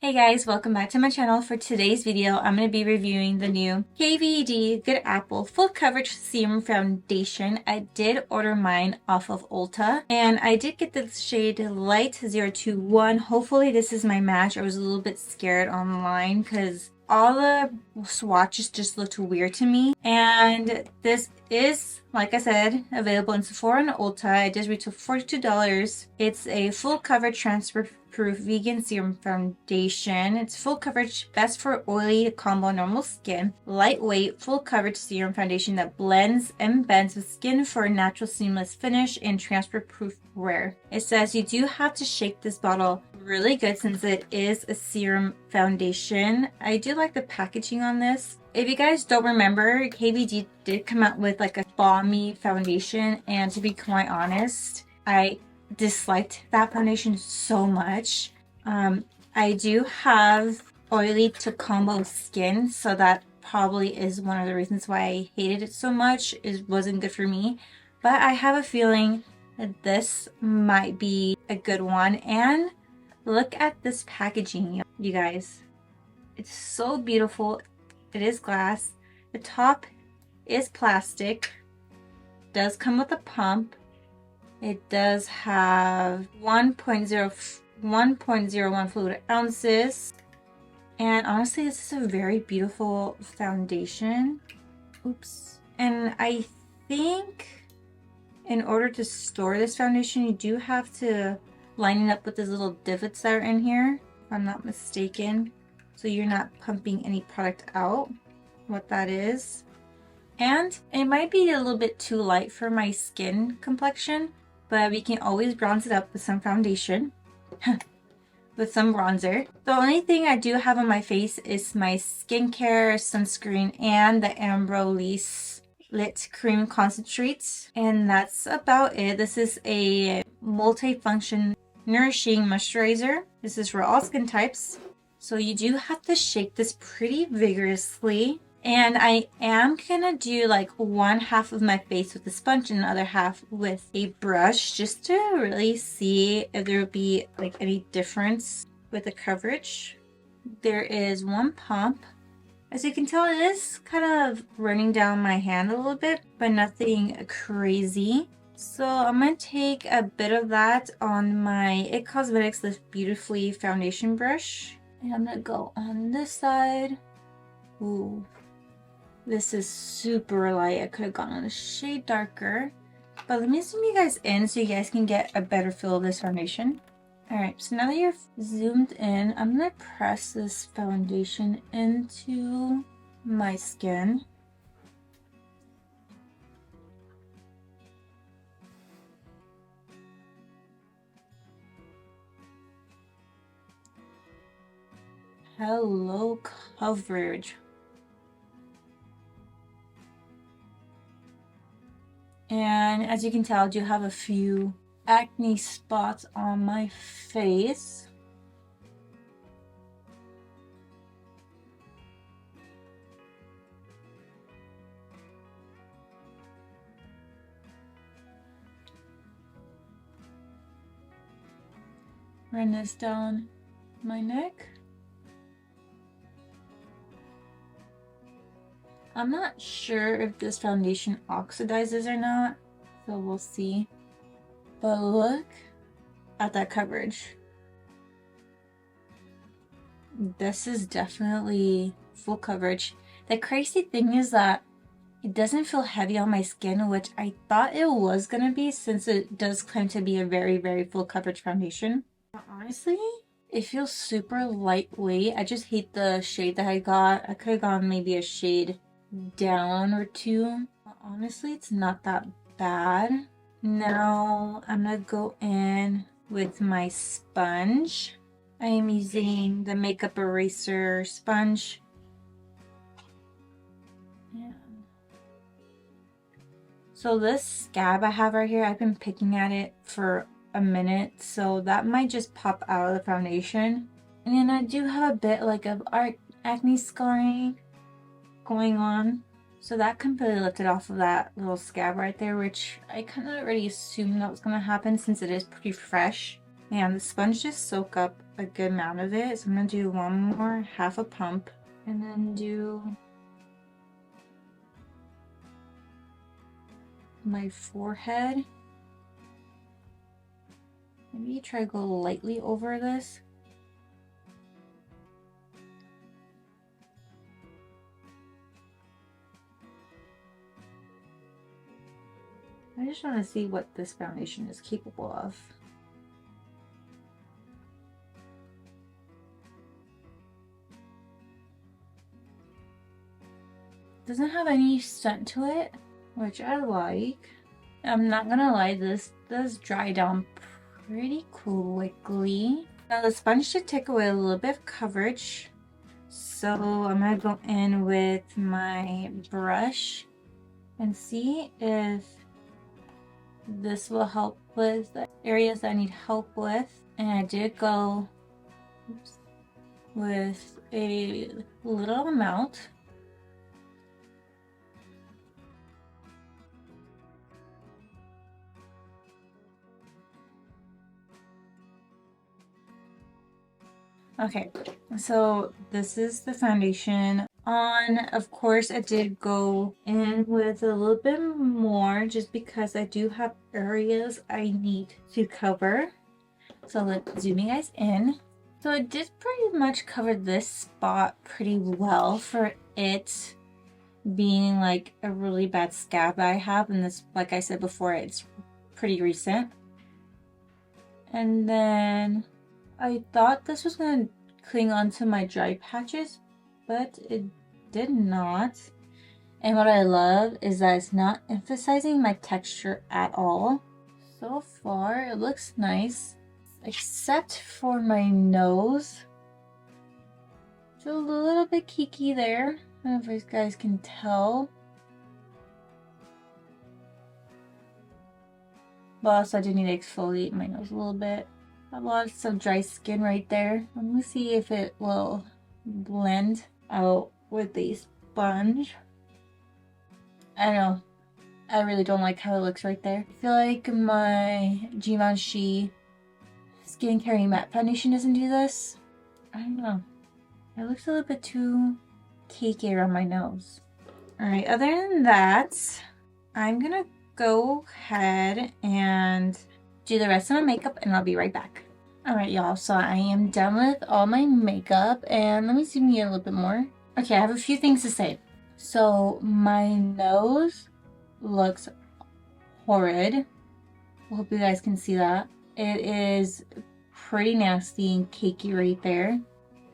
Hey guys, welcome back to my channel. For today's video, I'm going to be reviewing the new KVD Good Apple Full Coverage Serum Foundation. I did order mine off of Ulta, and I did get the shade Light 021. Hopefully this is my match. I was a little bit scared online because all the swatches just looked weird to me. And this is, like I said, available in Sephora and Ulta. I did retail $42. It's a full coverage Transferproof vegan serum foundation. It's full coverage, best for oily combo normal skin. Lightweight, full coverage serum foundation that blends and bends with skin for a natural seamless finish and transfer-proof wear. It says you do have to shake this bottle really good since it is a serum foundation. I do like the packaging on this. If you guys don't remember, KVD did come out with like a balmy foundation, and to be quite honest, I disliked that foundation so much. I do have oily to combo skin, so that probably is one of the reasons why I hated it so much. It wasn't good for me, but I have a feeling that this might be a good one. And look at this packaging, you guys. It's so beautiful. It is glass. The top is plastic. It does come with a pump. It does have 1.01 fluid ounces. And honestly, this is a very beautiful foundation. Oops. And I think in order to store this foundation, you do have to line it up with these little divots that are in here, if I'm not mistaken. So you're not pumping any product out, what that is. And it might be a little bit too light for my skin complexion, but we can always bronze it up with some foundation, with some bronzer. The only thing I do have on my face is my skincare sunscreen and the Ambrose Lit Cream Concentrates. And that's about it. This is a multi-function nourishing moisturizer. This is for all skin types. So you do have to shake this pretty vigorously. And I am gonna do like one half of my face with a sponge and the other half with a brush, just to really see if there will be like any difference with the coverage. There is one pump. As you can tell, it is kind of running down my hand a little bit, but nothing crazy. So I'm going to take a bit of that on my IT Cosmetics Lift Beautifully foundation brush. And I'm going to go on this side. Ooh, this is super light. I could have gone on a shade darker. But let me zoom you guys in so you guys can get a better feel of this foundation. Alright, so now that you're zoomed in, I'm going to press this foundation into my skin. Hello, coverage. And as you can tell, I do have a few acne spots on my face. Run this down my neck. I'm not sure if this foundation oxidizes or not, so we'll see. But look at that coverage. This is definitely full coverage. The crazy thing is that it doesn't feel heavy on my skin, which I thought it was gonna be since it does claim to be a very, very full coverage foundation. But honestly, it feels super lightweight. I just hate the shade that I got. I could have gone maybe a shade down or two. But honestly, it's not that bad. Now I'm gonna go in with my sponge. I am using the makeup eraser sponge. Yeah. So this scab I have right here, I've been picking at it for a minute, so that might just pop out of the foundation. And then I do have a bit like of acne scarring going on, so that completely lifted off of that little scab right there, which I kind of already assumed that was going to happen since it is pretty fresh. Man, the sponge just soak up a good amount of it. So I'm gonna do one more, half a pump, and then do my forehead. Maybe try to go lightly over this. I just want to see what this foundation is capable of. Doesn't have any scent to it, which I like. I'm not gonna lie, this does dry down pretty quickly. Now the sponge should take away a little bit of coverage. So I'm gonna go in with my brush and see if this will help with the areas that I need help with. And I did go with a little amount. Okay, so this is the foundation on. Of course, I did go in with a little bit more just because I do have areas I need to cover. So let's zoom you guys in. So it did pretty much cover this spot pretty well for it being like a really bad scab that I have. And this, like I said before, it's pretty recent. And then I thought this was going to cling onto my dry patches, but it did not. And what I love is that it's not emphasizing my texture at all. So far, it looks nice, except for my nose. It's a little bit cakey there. I don't know if you guys can tell. But also I do need to exfoliate my nose a little bit. A lot of dry skin right there. Let me see if it will blend out with the sponge. I don't know. I really don't like how it looks right there. I feel like my Givenchy Skincare Matte Foundation doesn't do this. I don't know. It looks a little bit too cakey around my nose. Alright, other than that, I'm gonna go ahead and do the rest of my makeup and I'll be right back. Alright y'all, so I am done with all my makeup and let me zoom in a little bit more. Okay, I have a few things to say. So my nose looks horrid. I hope you guys can see that. It is pretty nasty and cakey right there.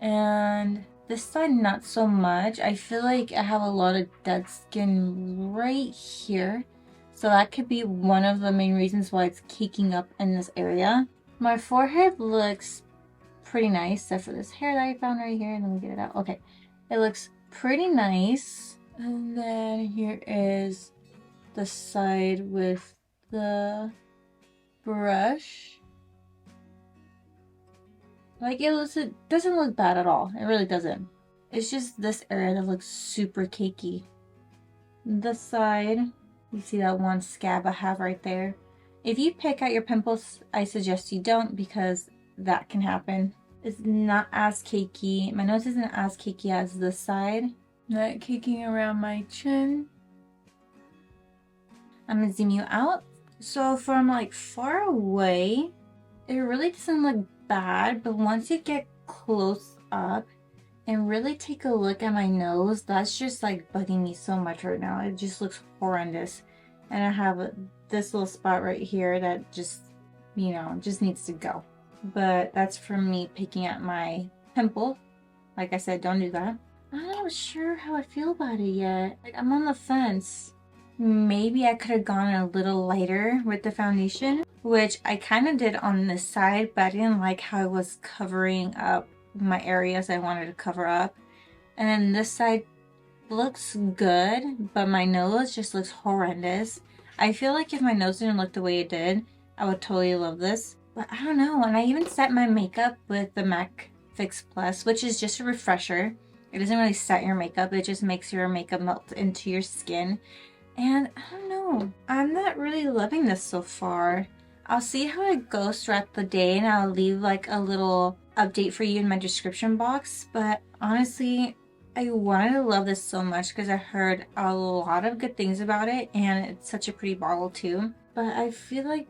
And this side not so much. I feel like I have a lot of dead skin right here. So that could be one of the main reasons why it's caking up in this area. My forehead looks pretty nice, except for this hair that I found right here. Let me get it out. Okay, it looks pretty nice. And then here is the side with the brush. Like it doesn't look bad at all. It really doesn't. It's just this area that looks super cakey. This side, you see that one scab I have right there. If you pick out your pimples, I suggest you don't because that can happen. It's not as cakey. My nose isn't as cakey as this side. Not caking around my chin. I'm gonna zoom you out. So from like far away, it really doesn't look bad, but once you get close up and really take a look at my nose, that's just like bugging me so much right now. It just looks horrendous. And I have this little spot right here that just, you know, just needs to go. But that's from me picking at my pimple. Like I said, don't do that. I'm not sure how I feel about it yet. Like, I'm on the fence. Maybe I could have gone a little lighter with the foundation, which I kind of did on this side, but I didn't like how it was covering up my areas I wanted to cover up. And then this side looks good, but my nose just looks horrendous. I feel like if my nose didn't look the way it did, I would totally love this. But I don't know, and I even set my makeup with the MAC Fix Plus, which is just a refresher. It doesn't really set your makeup, it just makes your makeup melt into your skin. And I don't know, I'm not really loving this so far. I'll see how it goes throughout the day and I'll leave like a little update for you in my description box. But honestly, I wanted to love this so much because I heard a lot of good things about it, and it's such a pretty bottle too. But I feel like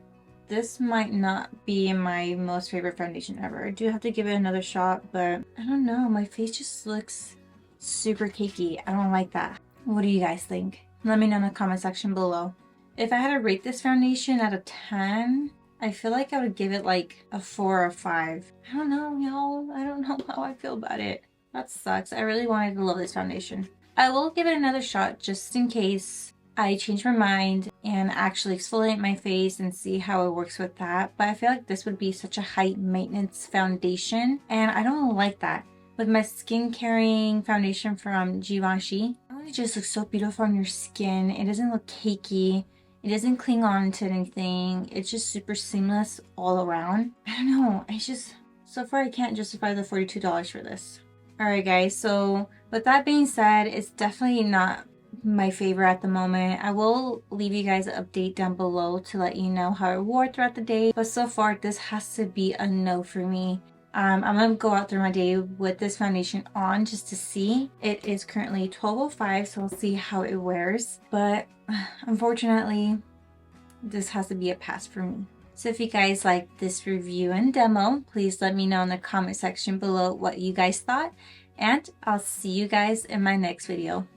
this might not be my most favorite foundation ever. I do have to give it another shot, but I don't know. My face just looks super cakey. I don't like that. What do you guys think? Let me know in the comment section below. If I had to rate this foundation out of 10, I feel like I would give it like a 4 or 5. I don't know, y'all. I don't know how I feel about it. That sucks. I really wanted to love this foundation. I will give it another shot just in case I change my mind and actually exfoliate my face and see how it works with that. But I feel like this would be such a high maintenance foundation, and I don't like that. With my skin caring foundation from Givenchy, it just looks so beautiful on your skin. It doesn't look cakey. It doesn't cling on to anything. It's just super seamless all around. I don't know. It's just, so far I can't justify the $42 for this. Alright guys, so with that being said, it's definitely not my favorite at the moment. I will leave you guys an update down below to let you know how it wore throughout the day. But so far, this has to be a no for me. I'm gonna go out through my day with this foundation on just to see. It is currently 12:05, so we'll see how it wears. But unfortunately, this has to be a pass for me. So if you guys like this review and demo, please let me know in the comment section below what you guys thought. And I'll see you guys in my next video.